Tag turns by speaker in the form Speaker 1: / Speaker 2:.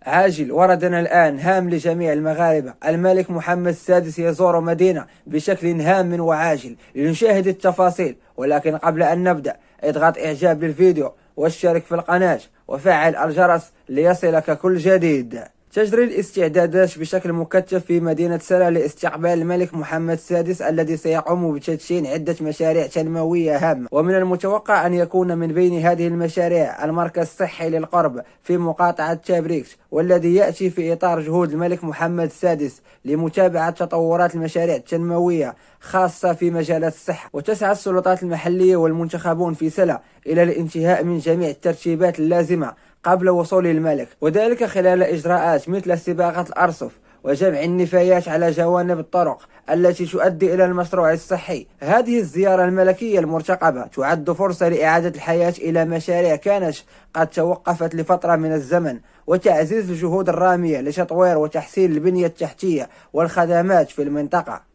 Speaker 1: عاجل وردنا الآن هام لجميع المغاربة. الملك محمد السادس يزور مدينة بشكل هام وعاجل لنشاهد التفاصيل، ولكن قبل أن نبدأ اضغط إعجاب للفيديو واشترك في القناة وفعل الجرس ليصلك كل جديد. تجري الاستعدادات بشكل مكثف في مدينة سلا لاستقبال الملك محمد السادس الذي سيقوم بتدشين عدة مشاريع تنموية هامة، ومن المتوقع أن يكون من بين هذه المشاريع المركز الصحي للقرب في مقاطعة تابريكس، والذي يأتي في إطار جهود الملك محمد السادس لمتابعة تطورات المشاريع التنموية خاصة في مجالات الصحة. وتسعى السلطات المحلية والمنتخبون في سلا إلى الانتهاء من جميع الترتيبات اللازمة قبل وصول الملك، وذلك خلال إجراءات مثل استباقة الأرصف وجمع النفايات على جوانب الطرق التي تؤدي إلى المشروع الصحي. هذه الزيارة الملكية المرتقبة تعد فرصة لإعادة الحياة إلى مشاريع كانت قد توقفت لفترة من الزمن، وتعزيز الجهود الرامية لتطوير وتحسين البنية التحتية والخدمات في المنطقة.